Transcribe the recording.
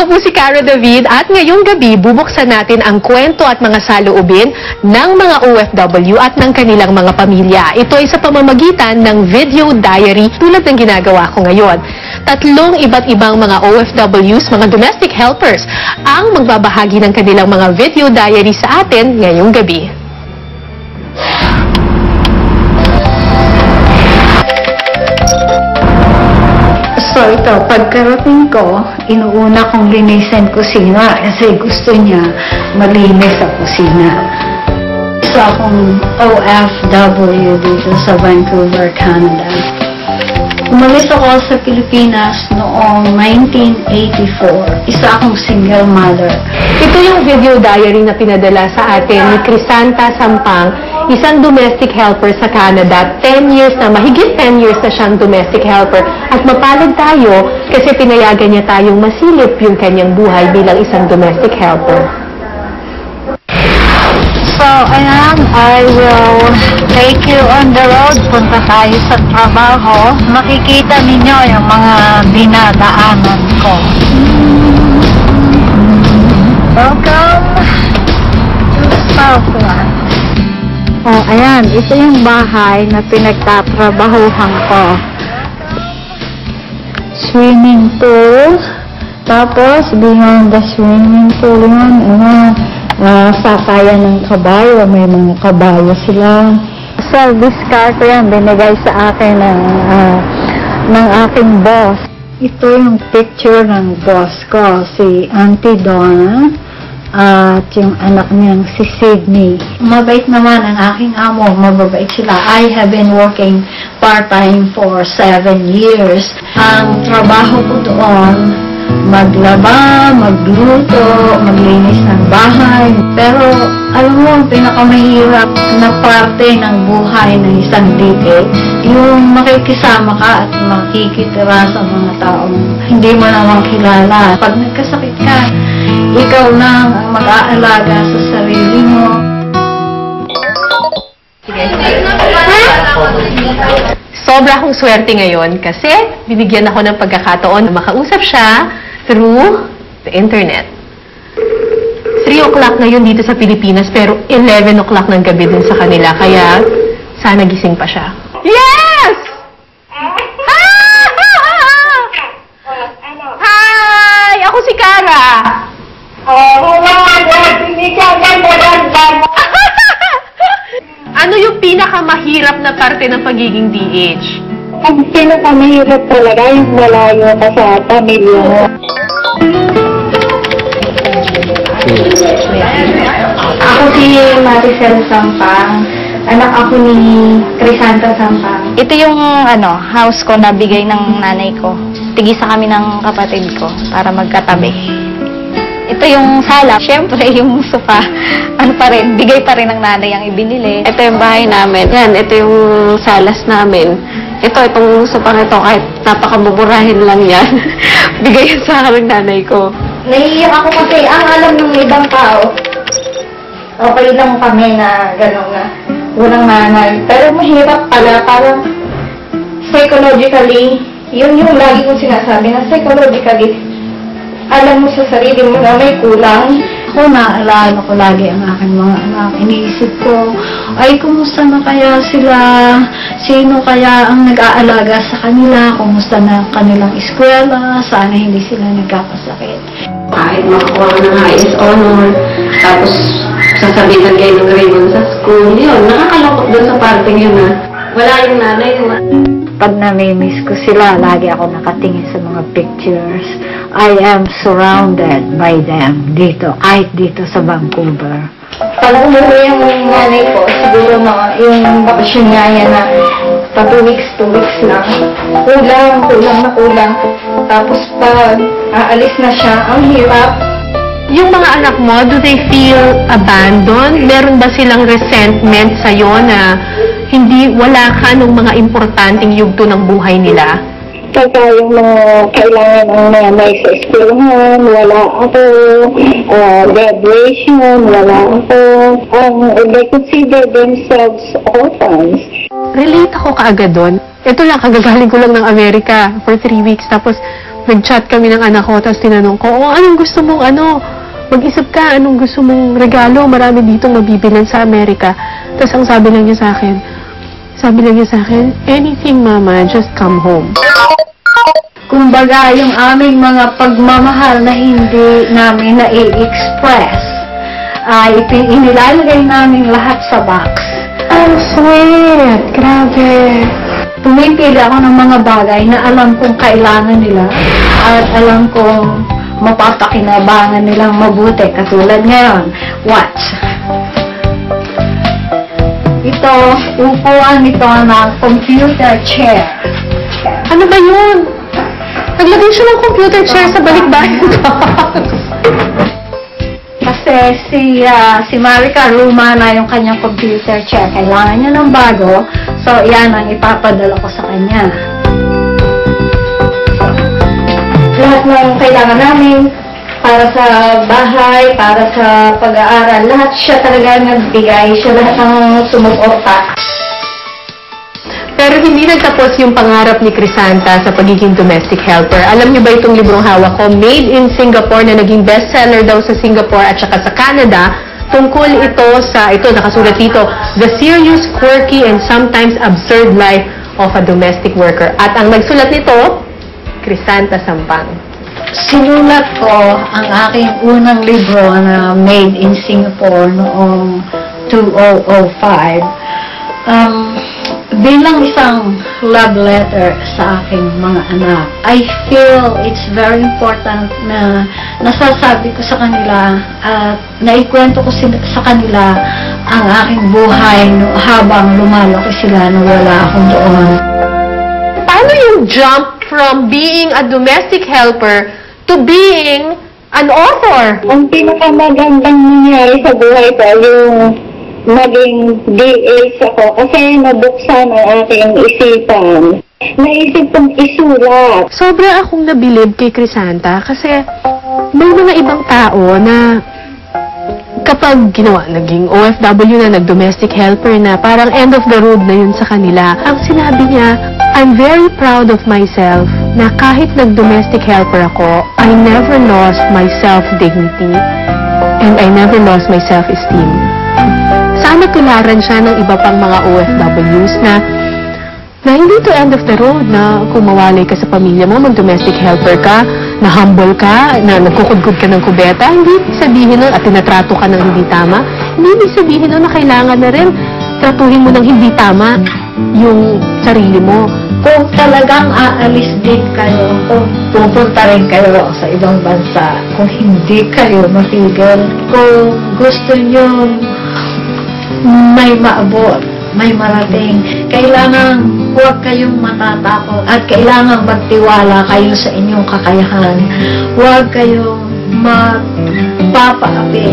Ako po si Cara David at ngayong gabi bubuksan natin ang kwento at mga saloobin ng mga OFW at ng kanilang mga pamilya. Ito ay sa pamamagitan ng video diary tulad ng ginagawa ko ngayon. Tatlong iba't ibang mga OFWs, mga domestic helpers, ang magbabahagi ng kanilang mga video diary sa atin ngayong gabi. So ito, pagkarating ko, inuuna kong linisin kusina kasi gusto niya malinis sa kusina. Isa akong OFW dito sa Vancouver, Canada. Umalis ako sa Pilipinas noong 1984. Isa akong single mother. Ito yung video diary na pinadala sa atin ni Crisanta Sampang, isang domestic helper sa Canada. 10 years na, mahigit 10 years na siyang domestic helper. At mapalad tayo kasi pinayagan niya tayong masilip yung kanyang buhay bilang isang domestic helper. So, ayan, I will take you on the road. Punta tayo sa trabaho. Makikita ninyo yung mga dinadaanan ko. Welcome to Southland. Oh, ayan, ito yung bahay na pinagtatrabahuhan ko. Swimming pool. Tapos, beyond the swimming pool yun, sakayan ng kabayo. May mga kabayo sila. Service car ko yan, binigay sa akin ng aking boss. Ito yung picture ng boss ko, si Auntie Donna. At yung anak niyang si Sydney. Mabait naman ang aking amo, mababait sila. I have been working part-time for 7 years. Ang trabaho ko doon, maglaba, magluto, maglinis ng bahay. Pero alam mo, ang pinakamahirap na parte ng buhay ng isang DA, yung makikisama ka at makikitira sa mga taong hindi mo naman kilala. Pag nagkasakit ka, ikaw lang ang mag-aalaga sa sarili mo. Sobra akong swerte ngayon kasi binigyan ako ng pagkakataon na makausap siya through the internet. 3 o'clock ngayon dito sa Pilipinas pero 11 o'clock ng gabi din sa kanila kaya sana gising pa siya. Yes! Hi! Ako si Cara! Ano yung pinakamahirap na parte ng pagiging DH? Ang pinakamahirap talaga yung malayo ka sa pamilya mo. Ako si Maricel Sampang. Anak ako ni Crisanta Sampang. Ito yung house ko na bigay ng nanay ko. Tigisa kami ng kapatid ko para magkatabi. Ito yung sala. Siyempre, yung sofa, bigay pa rin ng nanay ang ibinili. Ito yung bahay namin. Yan, ito yung salas namin. Itong sopang ito, kahit napakamumurahin lang yan. Bigay yan sa akin ng nanay ko. Naiiyak ako kasi ang alam ng ibang tao, okay lang kami na gano'n na walang nanay. Pero mahirap pala, parang psychologically, yun yung lagi kong sinasabi na psychologically, alam mo sa sarili mo na may kulang. Ako naaalala ko lagi ang aking mga anak. Iniisip ko, ay kumusta na kaya sila? Sino kaya ang nag-aalaga sa kanila? Kumusta na kanilang eskwela? Sana hindi sila nagkakasakit. Kahit makakuha ka ng highest honor, tapos sasabihan kayo ng grade 1 sa school, yun, nakakalungkot doon sa parting yun na wala yung nanay. Pag namimiss ko sila, lagi ako nakatingin sa mga pictures. I am surrounded by them dito, kahit dito sa Vancouver. Pag umuwi yung nanay ko, siguro yung bakasyon niya yan na pa 2 weeks lang. Kulang. Tapos pag aalis na siya, ang hirap. Yung mga anak mo, do they feel abandoned? Meron ba silang resentment sa'yo na wala ka nung mga importanteng yugto ng buhay nila? Pagka yung mga kailangan ang nanay sa eskwelahan, wala ako, graduation, wala ako, they consider themselves orphans. Relate ako kaagad doon. Ito lang, kagagaling ko lang ng Amerika for 3 weeks. Tapos, nag-chat kami ng anak ko, tapos tinanong ko, anong gusto mong mag-isip ka, anong gusto mong regalo, marami dito mabibilan sa Amerika. Tapos ang sabi lang niya sa akin, anything mama, just come home. Kumbaga, yung aming mga pagmamahal na hindi namin na-i-express, ay inilalagay namin lahat sa box. Oh, sweet! Grabe! Pumipili ako ng mga bagay na alam kong kailangan nila at alam kong mapapakinabangan nilang mabuti. Katulad ngayon, watch. Ito, upuan ito ng computer chair. Ano ba yun? Naglagay siya ng computer chair sa balikbayan ko. Kasi si Marika, luma na yung kanyang computer chair. Kailangan niya ng bago. So, yan ang ipapadala ko sa kanya. Lahat ng kailangan namin para sa bahay, para sa pag-aaral, lahat siya talaga nagbigay. Siya lahat ang sumuporta. Pero hindi nagtapos yung pangarap ni Crisanta sa pagiging domestic helper. Alam niyo ba itong librong hawak ko? Made in Singapore na naging bestseller daw sa Singapore at saka sa Canada. Tungkol ito sa, nakasulat dito, The Serious, Quirky, and Sometimes Absurd Life of a Domestic Worker. At ang nagsulat nito, Crisanta Sampang. Sinulat ko ang aking unang libro na Made in Singapore noong 2005. Bilang isang love letter sa aking mga anak, I feel it's very important na nasasabi ko sa kanila at naikwento ko sa kanila ang aking buhay habang lumalaki sila na wala akong doon. Paano yung jump from being a domestic helper to being an author? Ang pinakamagandang nangyari sa buhay ko yung naging DH ako kasi nabuksan ang aking isipan. Naisip kong isulat. Sobra akong nabilib kay Crisanta kasi may mga ibang tao na kapag naging OFW na, nag-domestic helper na, parang end of the road na yun sa kanila. Ang sinabi niya, I'm very proud of myself na kahit nag-domestic helper ako, I never lost my self-dignity and I never lost my self-esteem. Sana tularan siya ng iba pang mga OFWs na hindi to end of the road na kung mawalay ka sa pamilya mo, mag-domestic helper ka, na humble ka, na nagkukudkud ka ng kubeta, hindi sabihin nun at tinatrato ka ng hindi tama, hindi sabihin nun na kailangan na rin tratuhin mo ng hindi tama yung sarili mo. Kung talagang aalis din kayo, kung pupunta rin kayo sa ibang bansa, kung hindi kayo matigil, kung gusto nyo may maabot, may marating, kailangan huwag kayong matatakot at kailangan magtiwala kayo sa inyong kakayahan. Huwag kayong magpapaapi.